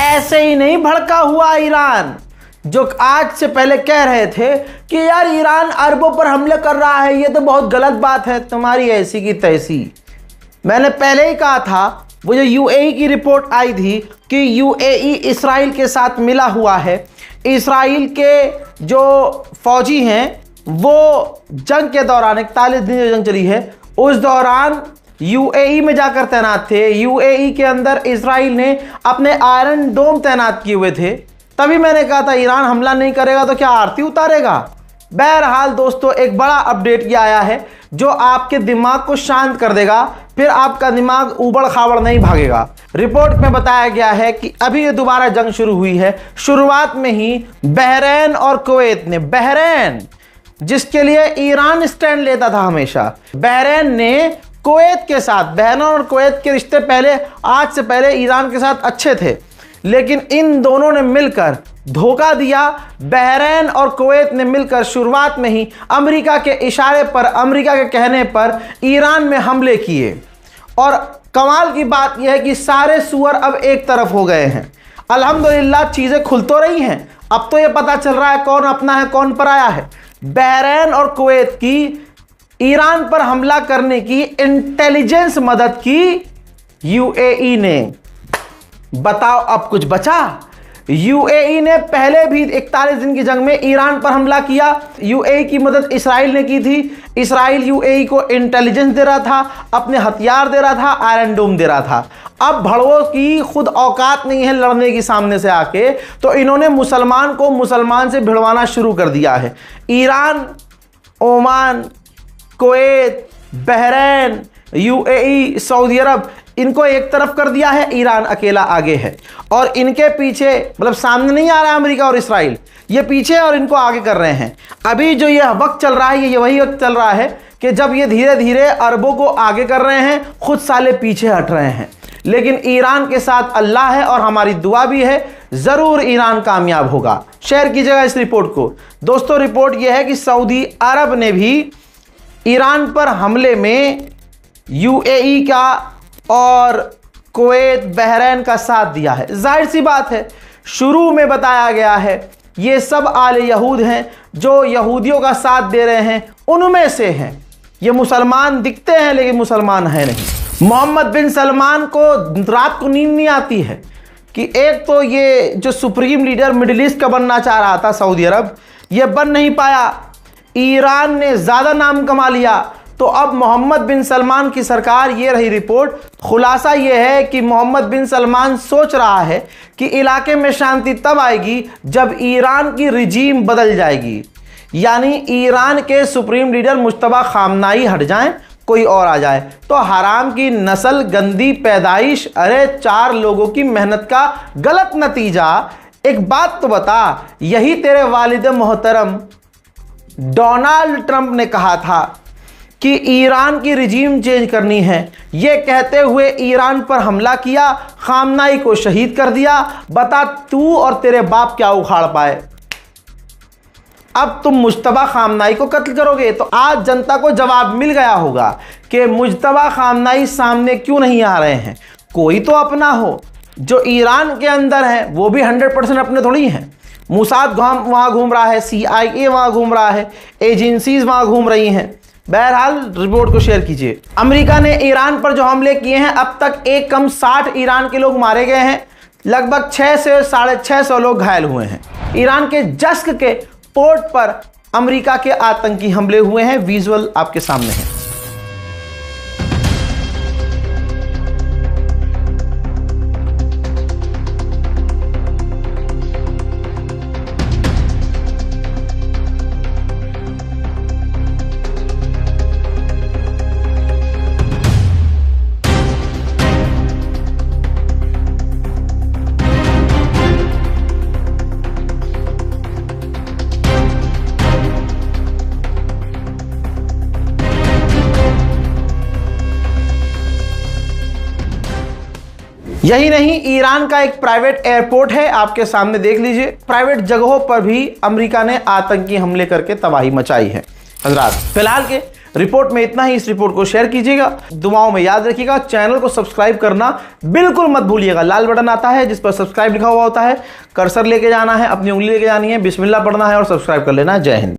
ऐसे ही नहीं भड़का हुआ ईरान, जो आज से पहले कह रहे थे कि यार ईरान अरबों पर हमले कर रहा है, ये तो बहुत गलत बात है, तुम्हारी ऐसी की तैसी। मैंने पहले ही कहा था, वो जो यूएई की रिपोर्ट आई थी कि यूएई इसराइल के साथ मिला हुआ है, इसराइल के जो फौजी हैं वो जंग के दौरान 41 दिन जो जंग चली है उस दौरान यूएई में जाकर तैनात थे। यूएई के अंदर इसराइल ने अपने आयरन डोम तैनात किए हुए थे। तभी मैंने कहा था ईरान हमला नहीं करेगा तो क्या आरती उतारेगा। बहरहाल दोस्तों, एक बड़ा अपडेट ये आया है जो आपके दिमाग को शांत कर देगा, फिर आपका दिमाग उबड़ खाबड़ नहीं भागेगा। रिपोर्ट में बताया गया है कि अभी ये दोबारा जंग शुरू हुई है। शुरुआत में ही बहरीन और कुवैत ने, बहरीन जिसके लिए ईरान स्टैंड लेता था हमेशा, बहरीन ने कुवैत के साथ, बहरीन और कुवैत के रिश्ते पहले, आज से पहले ईरान के साथ अच्छे थे, लेकिन इन दोनों ने मिलकर धोखा दिया। बहरीन और कुवैत ने मिलकर शुरुआत में ही अमेरिका के इशारे पर, अमेरिका के कहने पर ईरान में हमले किए। और कमाल की बात यह है कि सारे सुअर अब एक तरफ हो गए हैं। अल्हम्दुलिल्लाह चीज़ें खुल तो रही हैं। अब तो यह पता चल रहा है कौन अपना है कौन पराया है। बहरीन और कुवैत की ईरान पर हमला करने की इंटेलिजेंस मदद की यूएई ने। बताओ अब कुछ बचा? यूएई ने पहले भी 41 दिन की जंग में ईरान पर हमला किया। यूएई की मदद इसराइल ने की थी। इसराइल यूएई को इंटेलिजेंस दे रहा था, अपने हथियार दे रहा था, आयरन डोम दे रहा था। अब भड़वों की खुद औकात नहीं है लड़ने की सामने से आके, तो इन्होंने मुसलमान को मुसलमान से भिड़वाना शुरू कर दिया है। Iran, Oman, Kuwait, Bahrain, UAE, Saudi Arabia, इनको एक तरफ कर दिया है, ईरान अकेला आगे है। और इनके पीछे, मतलब सामने नहीं आ रहा है अमेरिका और इसराइल, ये पीछे और इनको आगे कर रहे हैं। अभी जो ये वक्त चल रहा है, ये वही वक्त चल रहा है कि जब ये धीरे धीरे अरबों को आगे कर रहे हैं, खुद साले पीछे हट रहे हैं। लेकिन ईरान के साथ अल्लाह है और हमारी दुआ भी है, ज़रूर ईरान कामयाब होगा। शेयर कीजिएगा इस रिपोर्ट को। दोस्तों, रिपोर्ट यह है कि सऊदी अरब ने भी ईरान पर हमले में यूएई का और कुवैत, बहरीन का साथ दिया है। जाहिर सी बात है, शुरू में बताया गया है ये सब आले यहूद हैं जो यहूदियों का साथ दे रहे हैं, उनमें से हैं। ये मुसलमान दिखते हैं लेकिन मुसलमान है नहीं। मोहम्मद बिन सलमान को रात को नींद नहीं आती है कि एक तो ये जो सुप्रीम लीडर मिडिल ईस्ट का बनना चाह रहा था सऊदी अरब, ये बन नहीं पाया। ईरान ने ज़्यादा नाम कमा लिया, तो अब मोहम्मद बिन सलमान की सरकार, ये रही रिपोर्ट। खुलासा ये है कि मोहम्मद बिन सलमान सोच रहा है कि इलाके में शांति तब आएगी जब ईरान की रिजीम बदल जाएगी, यानी ईरान के सुप्रीम लीडर मुश्तबा खामनाई हट जाएं, कोई और आ जाए। तो हराम की नस्ल, गंदी पैदाइश, अरे 4 लोगों की मेहनत का गलत नतीजा। एक बात तो बता, यही तेरे वालिद मोहतरम डोनाल्ड ट्रंप ने कहा था कि ईरान की रिजीम चेंज करनी है। ये कहते हुए ईरान पर हमला किया, खामनाई को शहीद कर दिया। बता तू और तेरे बाप क्या उखाड़ पाए। अब तुम मुश्तबा खामनाई को कत्ल करोगे, तो आज जनता को जवाब मिल गया होगा कि मुश्तबा खामनाई सामने क्यों नहीं आ रहे हैं। कोई तो अपना हो। जो ईरान के अंदर है वो भी 100% अपने थोड़ी हैं। मोसाद वहाँ घूम रहा है, CIA वहाँ घूम रहा है, एजेंसीज वहाँ घूम रही हैं। बहरहाल रिपोर्ट को शेयर कीजिए। अमेरिका ने ईरान पर जो हमले किए हैं, अब तक एक कम 60 ईरान के लोग मारे गए हैं, लगभग 6 से 650 लोग घायल हुए हैं। ईरान के जस्क के पोर्ट पर अमेरिका के आतंकी हमले हुए हैं। विजुअल आपके सामने है। यही नहीं, ईरान का एक प्राइवेट एयरपोर्ट है, आपके सामने देख लीजिए। प्राइवेट जगहों पर भी अमेरिका ने आतंकी हमले करके तबाही मचाई है। हजरात, फिलहाल के रिपोर्ट में इतना ही। इस रिपोर्ट को शेयर कीजिएगा, दुआओं में याद रखिएगा। चैनल को सब्सक्राइब करना बिल्कुल मत भूलिएगा। लाल बटन आता है जिस पर सब्सक्राइब लिखा हुआ होता है, कर्सर लेके जाना है, अपनी उंगली लेके जानी है, बिस्मिल्लाह पढ़ना है और सब्सक्राइब कर लेना है। जय हिंद।